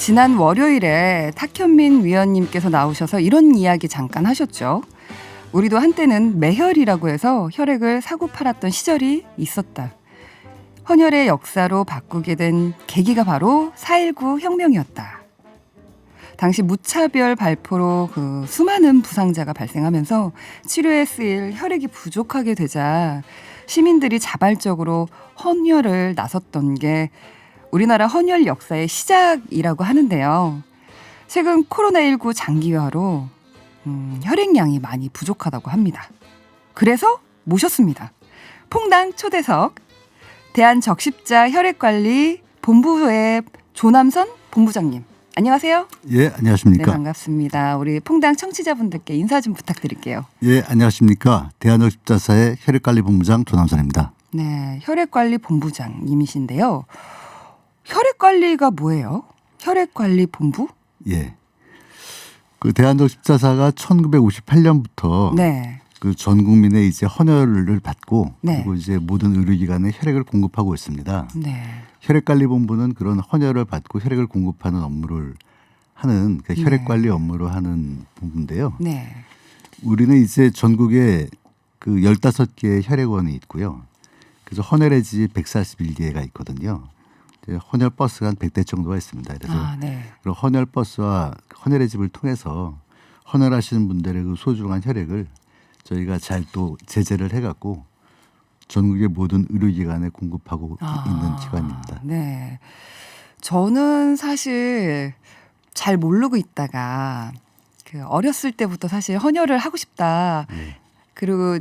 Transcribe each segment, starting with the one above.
지난 월요일에 탁현민 위원님께서 나오셔서 이런 이야기 잠깐 하셨죠. 우리도 한때는 매혈이라고 해서 혈액을 사고 팔았던 시절이 있었다. 헌혈의 역사로 바꾸게 된 계기가 바로 4.19 혁명이었다. 당시 무차별 발포로 수많은 부상자가 발생하면서 치료에 쓰일 혈액이 부족하게 되자 시민들이 자발적으로 헌혈을 나섰던 게 우리나라 헌혈 역사의 시작이라고 하는데요. 최근 코로나19 장기화로 혈액량이 많이 부족하다고 합니다. 그래서 모셨습니다. 퐁당 초대석 대한적십자 혈액관리 본부의 조남선 본부장님. 안녕하세요. 예, 안녕하십니까. 네, 반갑습니다. 우리 퐁당 청취자분들께 인사 좀 부탁드릴게요. 예, 안녕하십니까. 대한적십자사의 혈액관리본부장 조남선입니다. 네, 혈액관리본부장님이신데요. 혈액관리가 뭐예요? 혈액관리본부? 예. 그 대한적십자사가 1958년부터 네. 그 전 국민의 이제 헌혈을 받고 네. 그리고 이제 모든 의료기관에 혈액을 공급하고 있습니다. 네. 혈액관리본부는 그런 헌혈을 받고 혈액을 공급하는 업무를 하는 그 혈액관리 업무를 하는 본부인데요. 네. 우리는 이제 전국에 그 15개의 혈액원이 있고요. 그래서 헌혈의 집 141개가 있거든요. 헌혈 버스가 한 100대 정도가 있습니다. 그래서 네. 그런 헌혈 버스와 헌혈의 집을 통해서 헌혈하시는 분들의 그 소중한 혈액을 저희가 잘 또 제재를 해갖고 전국의 모든 의료기관에 공급하고 있는 기관입니다. 네. 저는 사실 잘 모르고 있다가 어렸을 때부터 사실 헌혈을 하고 싶다. 네. 그리고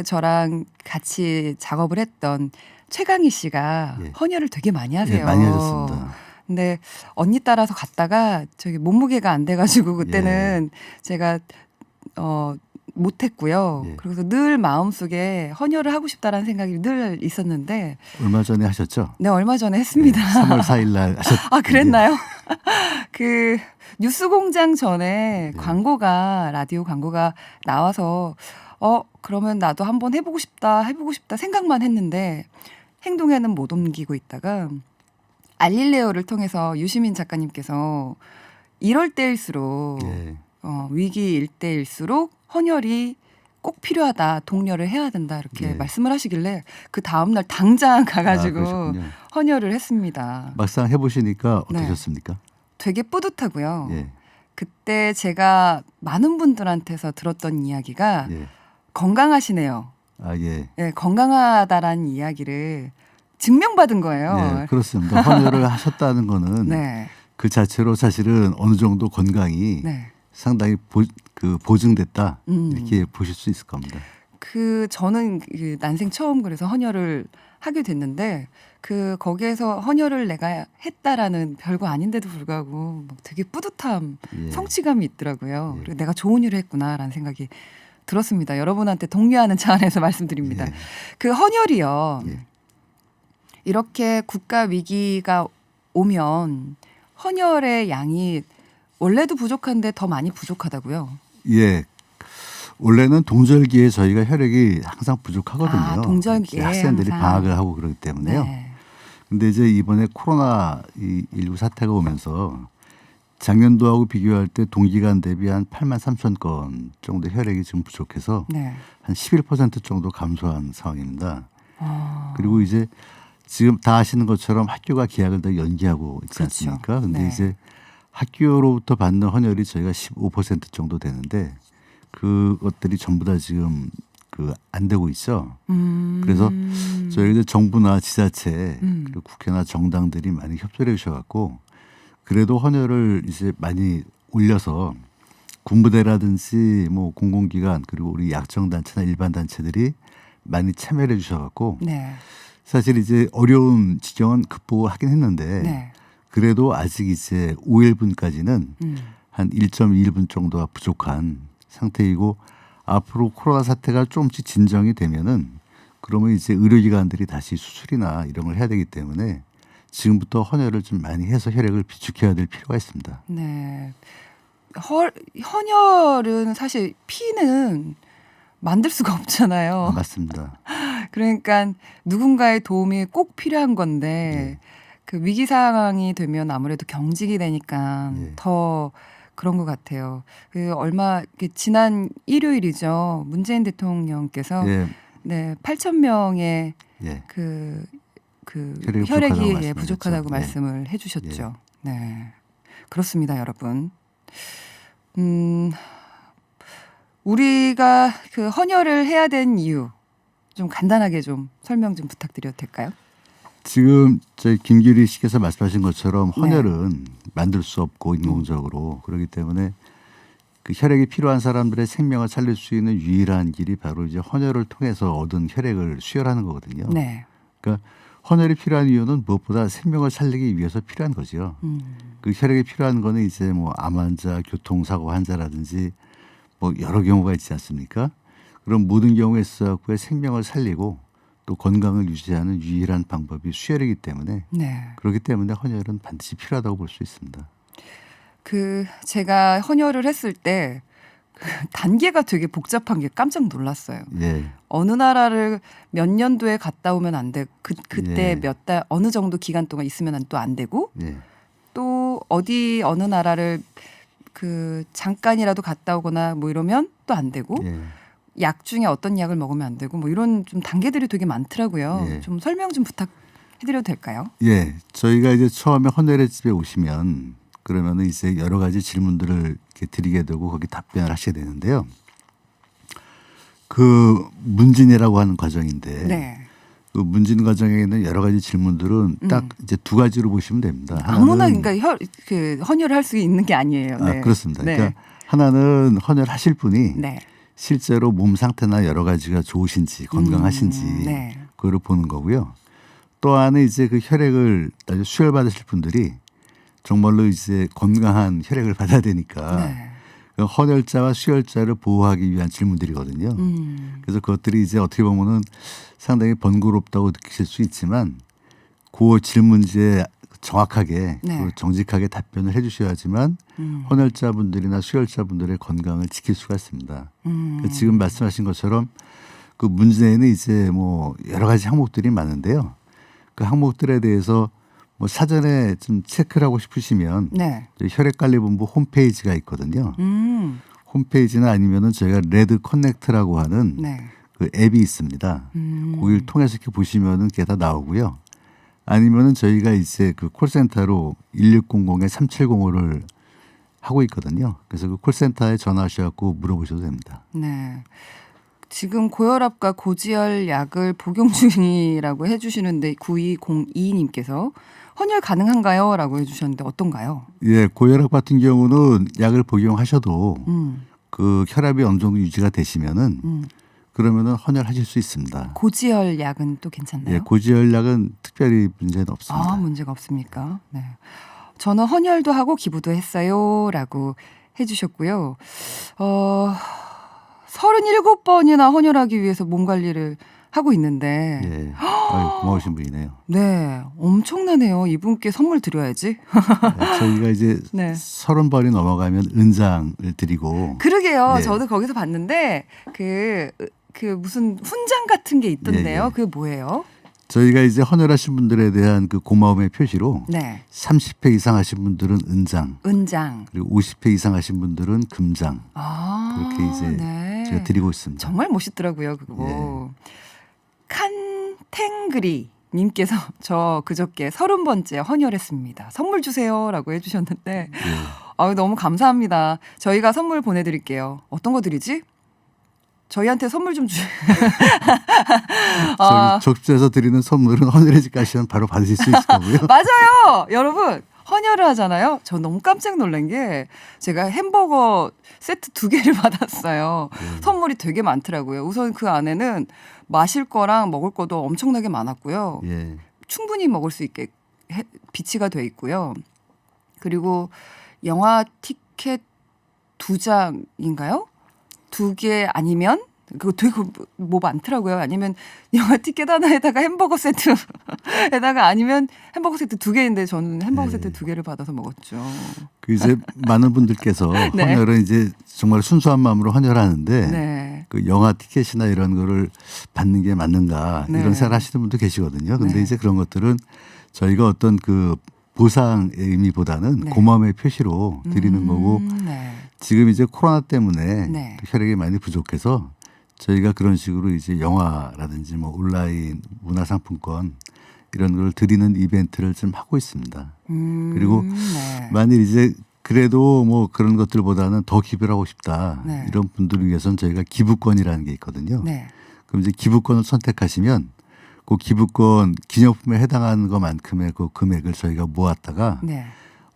저랑 같이 작업을 했던 최강희 씨가 예. 헌혈을 되게 많이 하세요. 예, 많이 하셨습니다. 근데 언니 따라서 갔다가 몸무게가 안 돼가지고 그때는 제가 못했고요. 예. 그래서 늘 마음속에 헌혈을 하고 싶다라는 생각이 늘 있었는데 얼마 전에 하셨죠? 네, 얼마 전에 했습니다. 3월 4일 날 하셨. 아, 그랬나요? 그 뉴스공장 전에 라디오 광고가 나와서 그러면 나도 한번 해보고 싶다 생각만 했는데 행동에는 못 옮기고 있다가 알릴레오를 통해서 유시민 작가님께서 이럴 때일수록 예. 위기일 때일수록 헌혈이 꼭 필요하다, 독려를 해야 된다 이렇게 예. 말씀을 하시길래 그 다음날 당장 가가지고 그러셨군요. 헌혈을 했습니다. 막상 해보시니까 네. 어떠셨습니까? 되게 뿌듯하고요. 예. 그때 제가 많은 분들한테서 들었던 이야기가 예. 건강하시네요. 아, 예. 네, 건강하다라는 이야기를 증명받은 거예요. 예, 그렇습니다. 헌혈을 하셨다는 거는 네. 그 자체로 사실은 어느 정도 건강이 네. 상당히 보증됐다 이렇게 보실 수 있을 겁니다. 저는 난생 처음 그래서 헌혈을 하게 됐는데 거기에서 헌혈을 내가 했다라는 별거 아닌데도 불구하고 막 되게 뿌듯함, 예. 성취감이 있더라고요. 예. 그리고 내가 좋은 일을 했구나라는 생각이 들었습니다. 여러분한테 독려하는 차 안에서 말씀드립니다. 예. 그 헌혈이요. 예. 이렇게 국가 위기가 오면 헌혈의 양이 원래도 부족한데 더 많이 부족하다고요. 예. 원래는 동절기에 저희가 혈액이 항상 부족하거든요. 아, 동절기에 학생들이 항상. 방학을 하고 그러기 때문에요. 네. 근데 이제 이번에 코로나19 사태가 오면서 작년도하고 비교할 때 동기간 대비 한 8만 3천 건 정도 혈액이 지금 부족해서 네. 한 11% 정도 감소한 상황입니다. 아, 그리고 이제 지금 다 아시는 것처럼 학교가 개학을 다 연기하고 있지 그렇죠. 않습니까? 근데 네. 이제 학교로부터 받는 헌혈이 저희가 15% 정도 되는데 그것들이 전부 다 지금 안 되고 있죠. 그래서 저희 정부나 지자체 그리고 국회나 정당들이 많이 협조를 해주셔갖고 그래도 헌혈을 이제 많이 올려서 군부대라든지 뭐 공공기관 그리고 우리 약정단체나 일반 단체들이 많이 참여를 해주셔갖고 네. 사실 이제 어려운 지경은 극복하긴 했는데 네. 그래도 아직 이제 5일분까지는 한 1.21분 정도가 부족한 상태이고 앞으로 코로나 사태가 조금씩 진정이 되면은 그러면 이제 의료기관들이 다시 수술이나 이런 걸 해야 되기 때문에 지금부터 헌혈을 좀 많이 해서 혈액을 비축해야 될 필요가 있습니다. 네. 헌혈은 사실 피는 만들 수가 없잖아요. 맞습니다. 그러니까 누군가의 도움이 꼭 필요한 건데 그 위기 상황이 되면 아무래도 경직이 되니까 예. 더 그런 것 같아요. 그 얼마 지난 일요일이죠. 문재인 대통령께서 예, 네 8천 명의 예. 그 혈액이 혈액이 부족하다고 예, 부족하다고 말씀하셨죠. 말씀을 해주셨죠. 네, 그렇습니다, 여러분. 우리가 그 헌혈을 해야 된 이유 좀 간단하게 좀 설명 좀 부탁드려도 될까요? 지금 저희 김규리 씨께서 말씀하신 것처럼 네. 헌혈은 만들 수 없고 인공적으로 그렇기 때문에 그 혈액이 필요한 사람들의 생명을 살릴 수 있는 유일한 길이 바로 이제 헌혈을 통해서 얻은 혈액을 수혈하는 거거든요. 네. 그러니까 헌혈이 필요한 이유는 무엇보다 생명을 살리기 위해서 필요한 거죠. 그 혈액이 필요한 거는 이제 뭐 암 환자, 교통사고 환자라든지 뭐 여러 경우가 있지 않습니까? 그런 모든 경우에 있어서의 생명을 살리고 또 건강을 유지하는 유일한 방법이 수혈이기 때문에 네. 그렇기 때문에 헌혈은 반드시 필요하다고 볼 수 있습니다. 그 제가 헌혈을 했을 때 그 단계가 되게 복잡한 게 깜짝 놀랐어요. 예, 어느 나라를 몇 년도에 갔다 오면 안 돼. 그때 예. 몇 달 어느 정도 기간 동안 있으면 또 안 되고 예, 또 어디 어느 나라를 그 잠깐이라도 갔다 오거나 뭐 이러면 또 안 되고 예. 약 중에 어떤 약을 먹으면 안 되고 뭐 이런 좀 단계들이 되게 많더라고요. 예. 좀 설명 좀 부탁해드려도 될까요? 예, 저희가 이제 처음에 헌혈의 집에 오시면 그러면은 이제 여러 가지 질문들을 이렇게 드리게 되고 거기 답변을 하시게 되는데요. 그 문진이라고 하는 과정인데 네. 그 문진 과정에 있는 여러 가지 질문들은 딱 이제 두 가지로 보시면 됩니다. 아무나 하나는 그러니까 그 헌혈을 할 수 있는 게 아니에요. 네. 그렇습니다. 네. 그러니까 하나는 헌혈하실 분이 네. 실제로 몸 상태나 여러 가지가 좋으신지 건강하신지 네. 그거를 보는 거고요. 또 하나는 이제 그 혈액을 수혈 받으실 분들이 정말로 이제 건강한 혈액을 받아야 되니까 네. 그 헌혈자와 수혈자를 보호하기 위한 질문들이거든요. 그래서 그것들이 이제 어떻게 보면은 상당히 번거롭다고 느끼실 수 있지만 그 질문지에 정확하게 네. 그리고 정직하게 답변을 해 주셔야지만 헌혈자분들이나 수혈자분들의 건강을 지킬 수가 있습니다. 그러니까 지금 말씀하신 것처럼 그 문제는 이제 뭐 여러 가지 항목들이 많은데요. 그 항목들에 대해서 뭐 사전에 좀 체크를 하고 싶으시면 네. 저희 혈액관리본부 홈페이지가 있거든요. 홈페이지나 아니면은 저희가 레드 커넥트라고 하는 네. 그 앱이 있습니다. 거기를 통해서 이렇게 보시면은 그게 다 나오고요. 아니면은 저희가 이제 그 콜센터로 1600-3705를 하고 있거든요. 그래서 그 콜센터에 전화하셔갖고 물어보셔도 됩니다. 네. 지금 고혈압과 고지혈 약을 복용 중이라고 해주시는데 9202님께서 헌혈 가능한가요? 라고 해주셨는데 어떤가요? 예, 고혈압 같은 경우는 약을 복용하셔도 음. 그 혈압이 어느 정도 유지가 되시면은 그러면은 헌혈하실 수 있습니다. 고지혈 약은 또 괜찮나요? 예, 고지혈 약은 특별히 문제는 없습니다. 아, 문제가 없습니까? 네. 저는 헌혈도 하고 기부도 했어요. 라고 해주셨고요. 37번이나 헌혈하기 위해서 몸 관리를 하고 있는데. 예, 아유, 고마우신 분이네요. 네. 엄청나네요. 이분께 선물 드려야지. 네, 저희가 이제 네. 30번이 넘어가면 은장을 드리고. 그러게요. 예. 저도 거기서 봤는데 그 무슨 훈장 같은 게 있던데요. 예, 예. 그게 뭐예요? 저희가 이제 헌혈하신 분들에 대한 그 고마움의 표시로 네. 30회 이상 하신 분들은 은장, 은장. 그리고 50회 이상 하신 분들은 금장 아, 그렇게 이제 네. 제가 드리고 있습니다. 정말 멋있더라고요, 그거. 칸탱그리 님께서 저 그저께 30번째 헌혈했습니다. 선물 주세요라고 해주셨는데 예. 아유, 너무 감사합니다. 저희가 선물 보내드릴게요. 어떤 거 드리지? 저희한테 선물 좀 주. 저기 적주에서 드리는 선물은 헌혈의 집 가시면 바로 받으실 수 있을 거고요. 맞아요, 여러분. 헌혈을 하잖아요. 저 너무 깜짝 놀란 게 제가 햄버거 세트 2개를 받았어요. 선물이 되게 많더라고요. 우선 그 안에는 마실 거랑 먹을 것도 엄청나게 많았고요. 예. 충분히 먹을 수 있게 비치가 돼 있고요. 그리고 영화 티켓 2장인가요? 2개 아니면 그거 되게 뭐 많더라고요. 아니면 영화 티켓 하나에다가 햄버거 세트에다가 아니면 햄버거 세트 2개인데 저는 햄버거 세트 2개를 받아서 먹었죠. 그 이제 많은 분들께서 네. 헌혈은 이제 정말 순수한 마음으로 헌혈하는데 네. 그 영화 티켓이나 이런 거를 받는 게 맞는가 네. 이런 생각 하시는 분도 계시거든요. 근데 네. 이제 그런 것들은 저희가 어떤 그 보상의 의미보다는 네. 고마움의 표시로 드리는 거고 네. 지금 이제 코로나 때문에 네. 혈액이 많이 부족해서 저희가 그런 식으로 이제 영화라든지 뭐 온라인 문화상품권 이런 걸 드리는 이벤트를 좀 하고 있습니다. 그리고 네. 만일 이제 그래도 뭐 그런 것들보다는 더 기부를 하고 싶다. 네. 이런 분들을 위해서는 저희가 기부권이라는 게 있거든요. 네. 그럼 이제 기부권을 선택하시면 그 기부권 기념품에 해당하는 것만큼의 그 금액을 저희가 모았다가 네.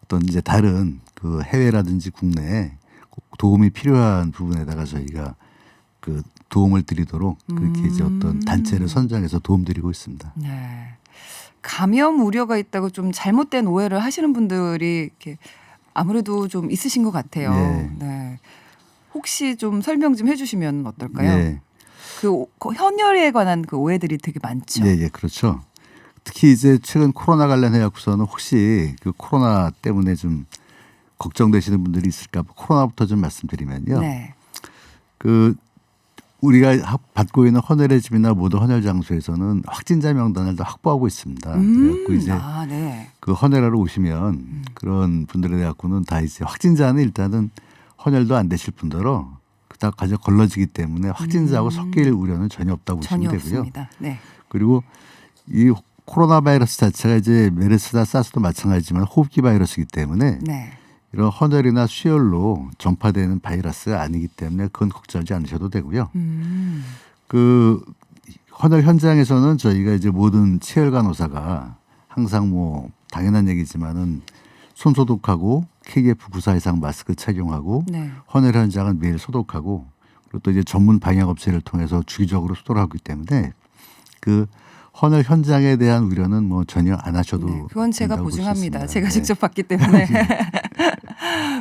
어떤 이제 다른 그 해외라든지 국내에 도움이 필요한 부분에다가 저희가 그 도움을 드리도록 그렇게 이제 어떤 단체를 선정해서 도움 드리고 있습니다. 네. 감염 우려가 있다고 좀 잘못된 오해를 하시는 분들이 이렇게 아무래도 좀 있으신 것 같아요. 네. 네. 혹시 좀 설명 좀 해주시면 어떨까요? 예. 그 헌혈에 관한 그 오해들이 되게 많죠. 예, 예, 그렇죠. 특히 이제 최근 코로나 관련해 갖고서는 혹시 그 코로나 때문에 좀 걱정되시는 분들이 있을까 봐 코로나부터 좀 말씀드리면요. 네. 그 우리가 받고 있는 헌혈의 집이나 모든 헌혈 장소에서는 확진자 명단을 다 확보하고 있습니다. 그래갖고 이제 아, 네. 그 헌혈하러 오시면 그런 분들에 대해서는 다 이제 확진자는 일단은 헌혈도 안 되실 분들로 다 가져 걸러지기 때문에 확진자하고 섞일 우려는 전혀 없다고 보시면 전혀 되고요. 없습니다. 네. 그리고 이 코로나 바이러스 자체가 이제 메르스나 사스도 마찬가지지만 호흡기 바이러스이기 때문에 네. 이런 헌혈이나 수혈로 전파되는 바이러스가 아니기 때문에 그건 걱정하지 않으셔도 되고요. 그 헌혈 현장에서는 저희가 이제 모든 치열간호사가 항상 뭐 당연한 얘기지만은 손 소독하고 KF94 이상 마스크 착용하고 네. 헌혈 현장은 매일 소독하고 그리고 또 이제 전문 방역 업체를 통해서 주기적으로 소독하기 때문에 그 헌혈 현장에 대한 우려는 뭐 전혀 안 하셔도 네. 그건 제가 된다고 볼수 보증합니다. 있습니다. 제가 네. 직접 봤기 때문에.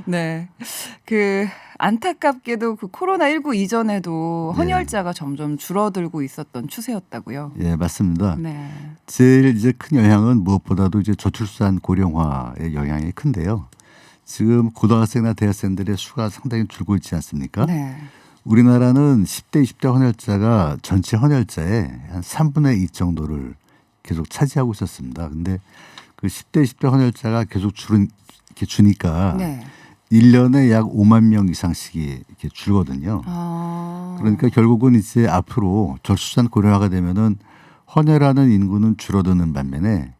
네. 그 안타깝게도 그 코로나19 이전에도 헌혈자가 점점 줄어들고 있었던 추세였다고요. 예, 맞습니다. 네. 제일 이제 큰 영향은 무엇보다도 이제 저출산 고령화의 영향이 큰데요. 지금 고등학생이나 대학생들의 수가 상당히 줄고 있지 않습니까? 네. 우리나라는 10대, 20대 헌혈자가 전체 헌혈자의 한 3분의 2 정도를 계속 차지하고 있었습니다. 근데 그 10대, 20대 헌혈자가 계속 이렇게 주니까 네. 1년에 약 5만 명 이상씩이 이렇게 줄거든요. 아. 그러니까 결국은 이제 앞으로 저출산 고령화가 되면은 헌혈하는 인구는 줄어드는 반면에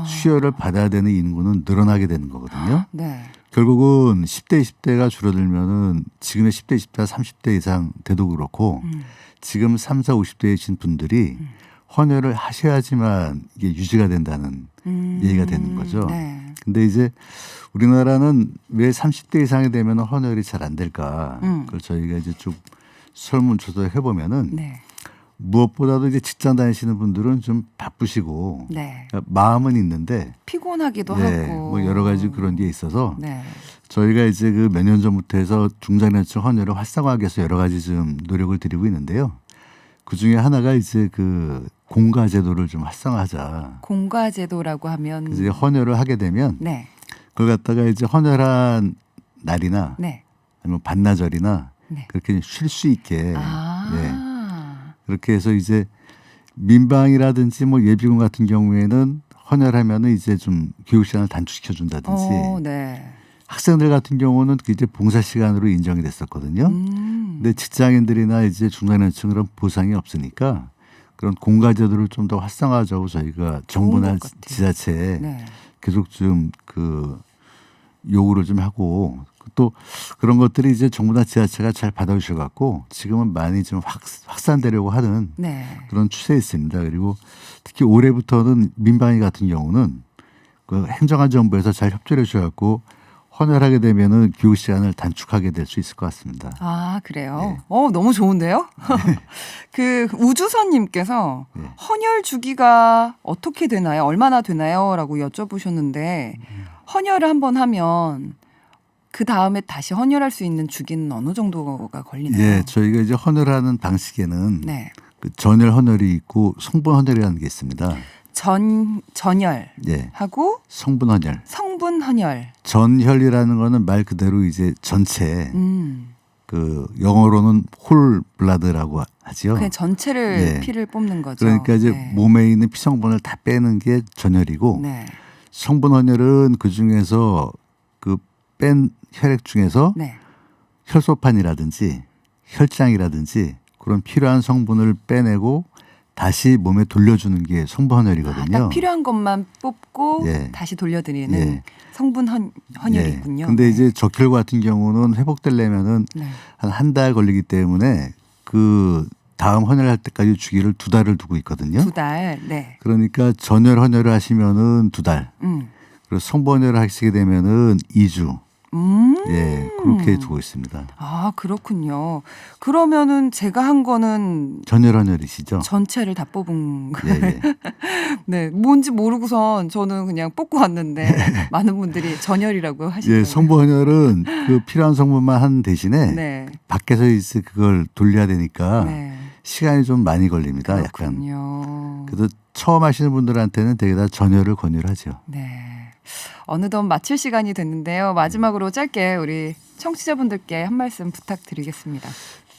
수혈을 받아야 되는 인구는 늘어나게 되는 거거든요. 네. 결국은 10대, 20대가 줄어들면은 지금의 10대, 20대가 30대 이상 돼도 그렇고 지금 30, 50대이신 분들이 헌혈을 하셔야지만 이게 유지가 된다는 얘기가 되는 거죠. 네. 근데 이제 우리나라는 왜 30대 이상이 되면 헌혈이 잘 안 될까? 그걸 저희가 이제 쭉 설문조사 해보면은 네. 무엇보다도 이제 직장 다니시는 분들은 좀 바쁘시고 네. 마음은 있는데 피곤하기도 네, 하고 뭐 여러 가지 그런 게 있어서 네. 저희가 이제 그 몇 년 전부터 해서 중장년층 헌혈을 활성화하기 위해서 여러 가지 좀 노력을 드리고 있는데요. 그 중에 하나가 이제 그 공가 제도를 좀 활성화하자. 공가 제도라고 하면 그래서 이제 헌혈을 하게 되면 네. 그걸 갖다가 이제 헌혈한 날이나 네. 아니면 반나절이나 네. 그렇게 쉴 수 있게 아. 예. 그렇게 해서 이제 민방이라든지 뭐 예비군 같은 경우에는 헌혈하면은 이제 좀 교육 시간을 단축시켜 준다든지 네. 학생들 같은 경우는 이제 봉사 시간으로 인정이 됐었거든요. 근데 직장인들이나 이제 중장년층 그런 보상이 없으니까 그런 공가제도를 좀 더 활성화하자고 저희가 정부나 것 같아요. 지자체에 네. 계속 좀 그 요구를 좀 하고 또 그런 것들이 이제 정부나 지자체가 잘 받아주셔 갖고 지금은 많이 좀 확산되려고 하는 네. 그런 추세에 있습니다. 그리고 특히 올해부터는 민방위 같은 경우는 그 행정안전부에서 잘 협조해 주셔 갖고 헌혈하게 되면은 교육 시간을 단축하게 될 수 있을 것 같습니다. 아, 그래요? 네. 너무 좋은데요? 그 우주선님께서 네. 헌혈 주기가 어떻게 되나요? 얼마나 되나요? 라고 여쭤보셨는데 헌혈을 한번 하면 그 다음에 다시 헌혈할 수 있는 주기는 어느 정도가 걸리나요? 예, 저희가 이제 헌혈하는 방식에는 네. 그 전혈 헌혈이 있고 성분 헌혈이라는 게 있습니다. 전혈 예, 하고 성분 헌혈. 성분 헌혈. 전혈이라는 거는 말 그대로 이제 전체 그 영어로는 홀 블라드라고 하지요. 그냥 전체를 예. 피를 뽑는 거죠. 그러니까 이제 네. 몸에 있는 피 성분을 다 빼는 게 전혈이고 네. 성분 헌혈은 그 중에서 그 뺀 혈액 중에서 네. 혈소판이라든지 혈장이라든지 그런 필요한 성분을 빼내고 다시 몸에 돌려주는 게 성분 헌혈이거든요. 딱 필요한 것만 뽑고 예. 다시 돌려드리는 예. 성분 헌혈이군요. 근데 네. 이제 적혈 같은 경우는 회복되려면은 네. 한 달 걸리기 때문에 그 다음 헌혈할 때까지 주기를 2달을 두고 있거든요. 2달. 네. 그러니까 전혈 헌혈을 하시면은 2달. 그리고 성분 헌혈을 하시게 되면은 2주. 예, 그렇게 두고 있습니다. 아, 그렇군요. 그러면은 제가 한 거는 전혈 헌혈이시죠? 전체를 다 뽑은 예, 예. 네, 뭔지 모르고선 저는 그냥 뽑고 왔는데 많은 분들이 전혈이라고 하시더라고요. 예, 성분 헌혈은 그 필요한 성분만 한 대신에 네. 밖에서 이제 그걸 돌려야 되니까 네. 시간이 좀 많이 걸립니다. 약간. 그렇군요. 그래서 처음 하시는 분들한테는 되게 다 전혈을 권유를 하죠. 네. 어느덧 마칠 시간이 됐는데요. 마지막으로 짧게 우리 청취자분들께 한 말씀 부탁드리겠습니다.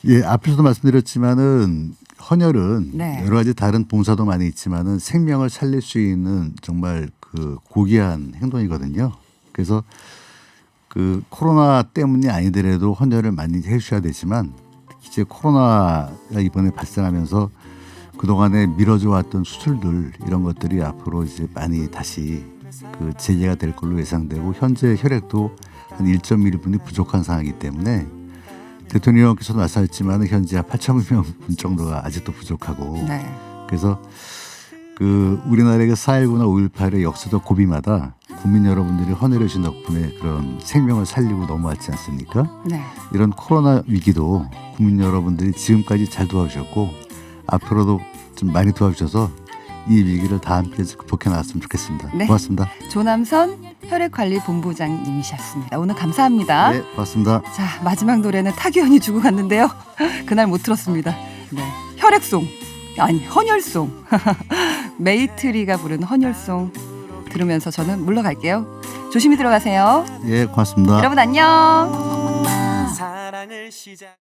예, 앞에서도 말씀드렸지만은 헌혈은 네. 여러 가지 다른 봉사도 많이 있지만은 생명을 살릴 수 있는 정말 그 고귀한 행동이거든요. 그래서 그 코로나 때문이 아니더라도 헌혈을 많이 해주셔야 되지만 이제 코로나가 이번에 발생하면서 그동안에 미뤄져 왔던 수술들 이런 것들이 앞으로 이제 많이 다시 그 재개가 될 걸로 예상되고 현재 혈액도 한 1.1분이 부족한 상황이기 때문에 대통령께서도 말씀하셨지만 현재 8,000명 정도가 아직도 부족하고 네. 그래서 그 우리나라의 4.19나 5.18의 역사적 고비마다 국민 여러분들이 헌혈해 주신 덕분에 그런 생명을 살리고 넘어왔지 않습니까? 네. 이런 코로나 위기도 국민 여러분들이 지금까지 잘 도와주셨고 앞으로도 좀 많이 도와주셔서 이 위기를 다 함께 극복해 나갔으면 좋겠습니다. 네. 고맙습니다. 조남선 혈액관리본부장님이셨습니다. 오늘 감사합니다. 네, 고맙습니다. 자, 마지막 노래는 타규현이 주고 갔는데요. 그날 못 들었습니다. 네. 혈액송. 아니, 헌혈송. 메이트리가 부른 헌혈송 들으면서 저는 물러갈게요. 조심히 들어가세요. 예, 고맙습니다. 여러분 안녕. 사랑을 시작